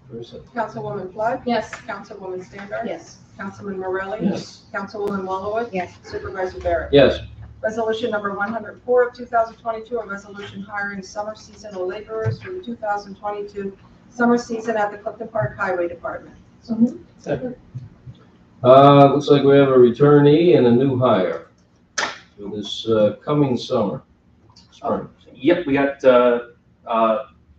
Teresa? Councilwoman Flood? Yes. Councilwoman Standard? Yes. Councilman Morelli? Yes. Councilwoman Wallowitz? Yes. Supervisor Barrett? Yes. Resolution number 104 of 2022, a resolution hiring summer seasonal laborers for the 2022 summer season at the Clifton Park Highway Department. So moved. Second. Looks like we have a returnee and a new hire for this coming summer. Spring. Yep, we got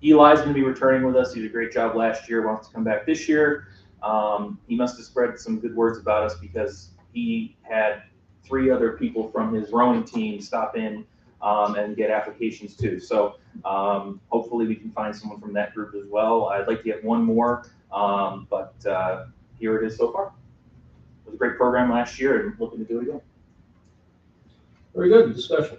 Eli's going to be returning with us. He did a great job last year, wants to come back this year. He must have spread some good words about us because he had 3 other people from his rowing team stop in and get applications too. So hopefully we can find someone from that group as well. I'd like to get one more, but here it is so far. It was a great program last year and looking to do it again. Very good discussion.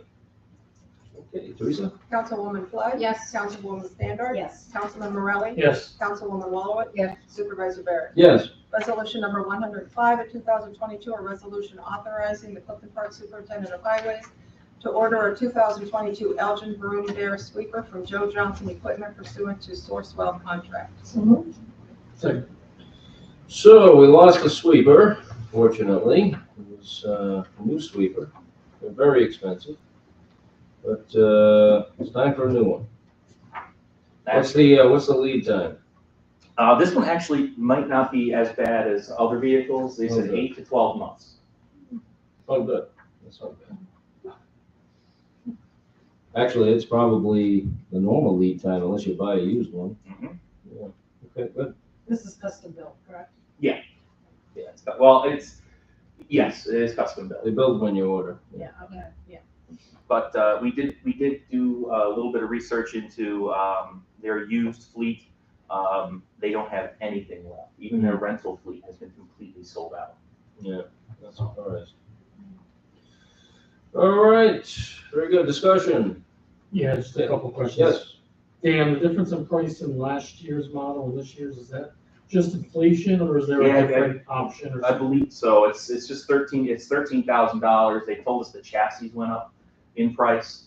Okay, Teresa? Councilwoman Flood? Yes. Councilwoman Standard? Yes. Councilman Morelli? Yes. Councilwoman Wallowitz? Yes. Supervisor Barrett? Yes. Resolution number 105 of 2022, a resolution authorizing the Clifton Park Superintendent of Highways to order a 2022 Elgin Broom Bear sweeper from Joe Johnson Equipment pursuant to Sourcewell contract. So moved. Second. So we lost a sweeper, fortunately. It was a new sweeper. They're very expensive, but it's time for a new one. What's the lead time? This one actually might not be as bad as other vehicles. They said Okay. 8 to 12 months. Oh, good. That's not Actually, it's probably the normal lead time unless you buy a used one. Mhm. Yeah, okay, good. This is custom built, correct? Yeah, well, yes, it is custom built. They build when you order. Yeah, okay, yeah. But we did do a little bit of research into their used fleet. They don't have anything left. Even their rental fleet has been completely sold out. Yeah, that's surprised. All right, very good discussion. Yeah, just a couple questions. Yes, Dan, the difference in price in last year's model and this year's, is that just inflation or is there Yeah, a different option or I something? believe so. It's just $13,000. They told us the chassis went up in price.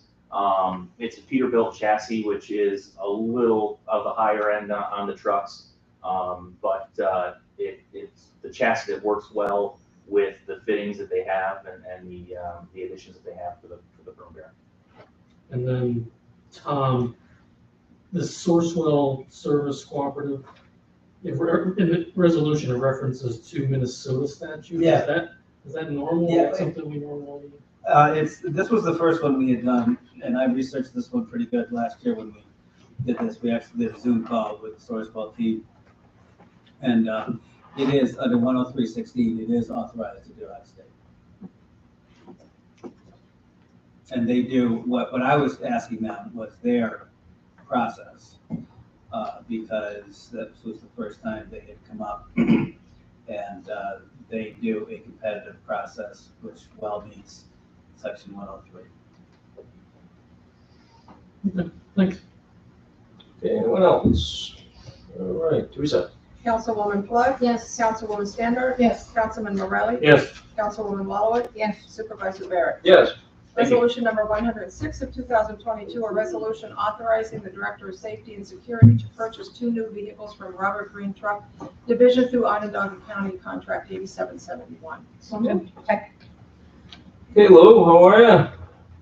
It's a Peterbilt chassis, which is a little of the higher end on the trucks. But it's the chassis that works well with the fittings that they have and the additions that they have for the Broom Bear. And then, Tom, the Sourcewell Service Cooperative, if we're, in the resolution, it references two Minnesota statutes. Yeah. Is that normal? Yeah. That's something we normally? This was the first one we had done, and I researched this one pretty good last year when we did this. We actually did a Zoom call with the Sourcewell team. And it is under 10316, it is authorized to do out of state. And they do, what I was asking them was their process, because that was the first time they had come up. And they do a competitive process, which well meets section 103. Okay, thanks. okay, anyone else? All right, Teresa? Councilwoman Flood? Yes. Councilwoman Standard? Yes. Councilman Morelli? Yes, Councilwoman Wallowitz? Yes. Supervisor Barrett? Yes, Thank you. Resolution number 106 of 2022, a resolution authorizing the Director of Safety and Security to purchase 2 new vehicles from Robert Green Truck Division through Onondaga County Contract 8771. So moved. okay, Lou, how are you?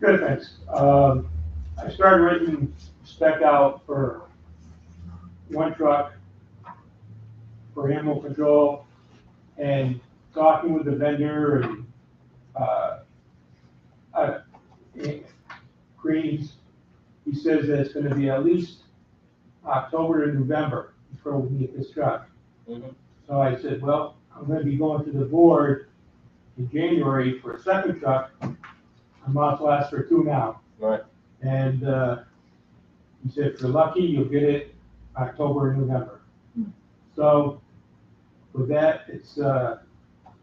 Good, thanks. I started writing spec out for one truck for animal control and talking with the vendor and, Greens. He says that it's gonna be at least October to November before we get this truck. Mhm. So I said, well, I'm gonna be going to the board in January for a second truck. I'm also asked for 2 now. Right. And he said, if you're lucky, you'll get it October and November. So with that, it's,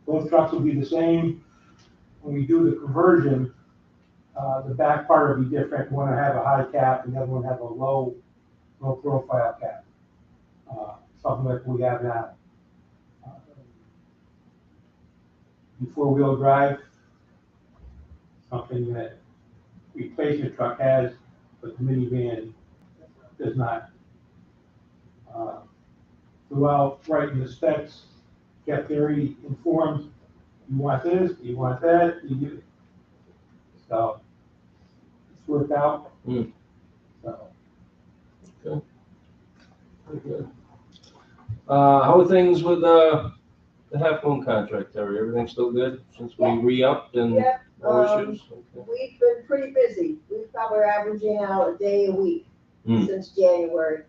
both trucks will be the same. When we do the conversion, the back part will be different. One will have a high cap and the other one have a low profile cap. Something like we have now. The 4-wheel drive, something that replacement truck has, but the minivan does not. Throughout writing the specs, kept very informed. You want this, you want that, you do. So it's worked out. Mm. So Very good. How are things with the Half Moon contract, Terry? Everything still good since we re-upped and Yeah, no issues? Okay. we've been pretty busy. We've probably averaging out a day a week Hmm. since January,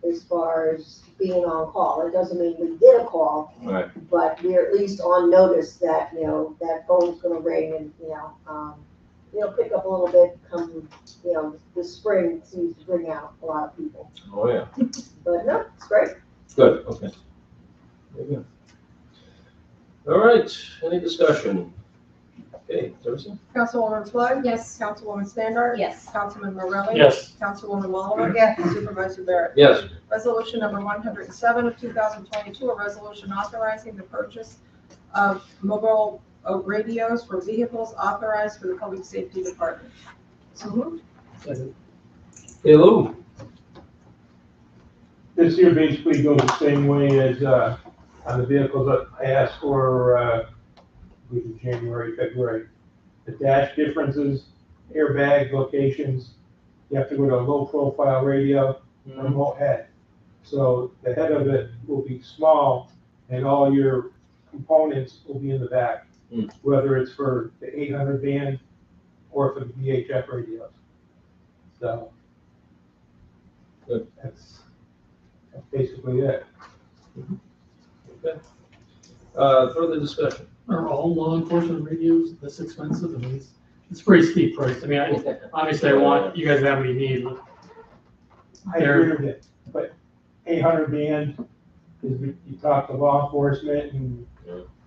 as far as being on call. It doesn't mean we get a call, Right, but we're at least on notice that, that phone's gonna ring and, pick up a little bit come, the spring seems to bring out a lot of people. oh, yeah, But no, it's great. good, okay. Very good. All right, any discussion? Okay, Teresa? Councilwoman Flood? Yes. Councilwoman Standard? Yes. Councilman Morelli? yes, Councilwoman Wallowitz? Yes. Supervisor Barrett? Yes, Resolution number 107 of 2022, a resolution authorizing the purchase of mobile radios for vehicles authorized for the Public Safety Department. So moved. second, hey, Lou? this here basically goes the same way as, on the vehicles that I asked for, I believe in January, February. The dash differences, airbag locations, you have to go to a low profile radio, remote head. So the head of it will be small and all your components will be in the back, Mm. whether it's for the 800 band or for the VHF radios. So. Good. That's basically it. Okay. Further discussion? Are all law enforcement radios this expensive? I mean, it's a pretty steep price. I mean, obviously I want you guys to have what you need. I agree with it, but 800 band is, you talk to law enforcement and,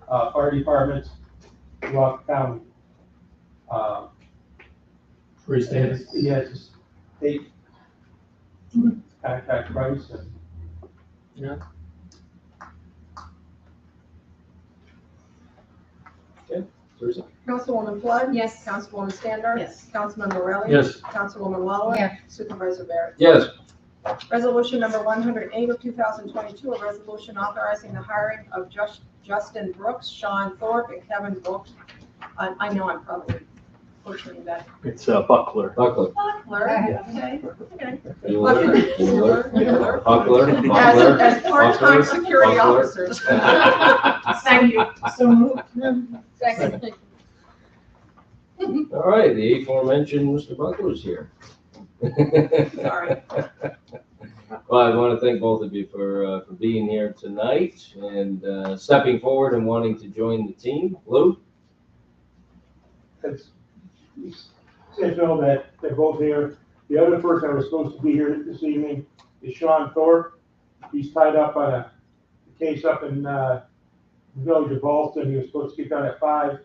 fire departments throughout the county. Pretty standard. Yeah, it's just state contract price and. Yeah. Teresa? Councilwoman Flood? Yes. Councilwoman Stander? Yes. Councilman Morelli? Yes. Councilwoman Wallach? Yes. Supervisor Barrett? Yes. Resolution number 108 of 2022, a resolution authorizing the hiring of Justin Brooks, Sean Thorpe, and Kevin Brooks. I know I'm probably butchering that. It's Buckler. Buckler. Buckler, okay, okay. Bueller. Buckler. Buckler. As part-time Buckler. security Buckler. officers. Thank you. So moved. Second. All right, the aforementioned Mr. Buckler is here. Sorry. Well, I want to thank both of you for being here tonight and stepping forward and wanting to join the team. Lou? It's essential that they're both here. The other person that was supposed to be here this evening is Sean Thorpe. He's tied up on a case up in the village of Boston. He was supposed to get done at 5. I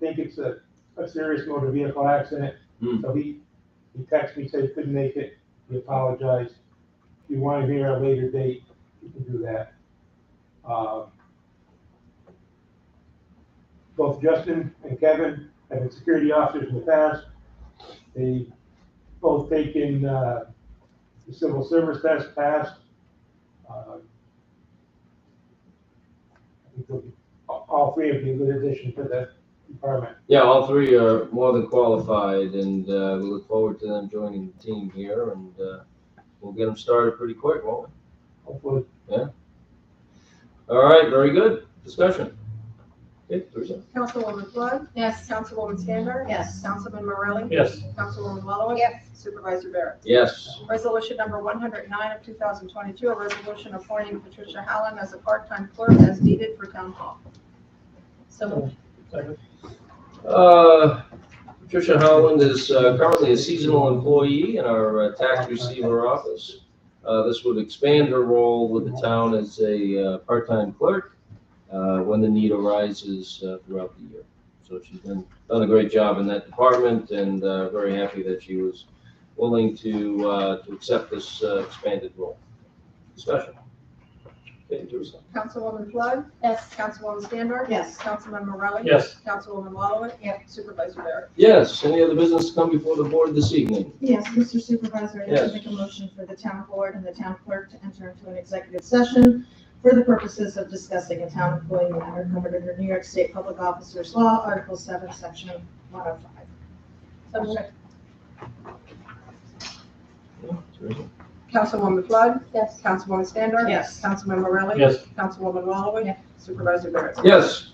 think it's a serious motor vehicle accident. So he texted me, said he couldn't make it. He apologized. If you want to hear a later date, you can do that. Both Justin and Kevin have been security officers in the past. They both taken the civil service test passed. I think all three of you, good addition to the department. Yeah, all three are more than qualified, and we look forward to them joining the team here, and we'll get them started pretty quick, won't we? Hopefully. Yeah. All right, very good. Discussion. Okay, Teresa? Councilwoman Flood? Yes. Councilwoman Stander? Yes. Councilman Morelli? Yes. Councilwoman Wallach? Yes. Supervisor Barrett? Yes. Resolution number 109 of 2022, a resolution appointing Patricia Hallen as a part-time clerk as needed for town hall. So moved. Second. Patricia Howland is currently a seasonal employee in our tax receiver office. This would expand her role with the town as a part-time clerk when the need arises throughout the year. So she's done a great job in that department, and very happy that she was willing to accept this expanded role. Discussion. Okay, Teresa? Councilwoman Flood? Yes. Councilwoman Stander? Yes. Councilman Morelli? Yes. Councilwoman Wallach? Yes. Supervisor Barrett? Yes. Any other business to come before the board this evening? Yes, Mr. Supervisor, I'd like Yes. to make a motion for the town board and the town clerk to enter into an executive session for the purposes of discussing a town employee matter covered under New York State Public Officers Law, Article 7, Section 105. So moved. Yeah, Teresa? Councilwoman Flood? Yes. Councilwoman Stander? Yes. Councilman Morelli? Yes. Councilwoman Wallach? Yes. Supervisor Barrett? Yes.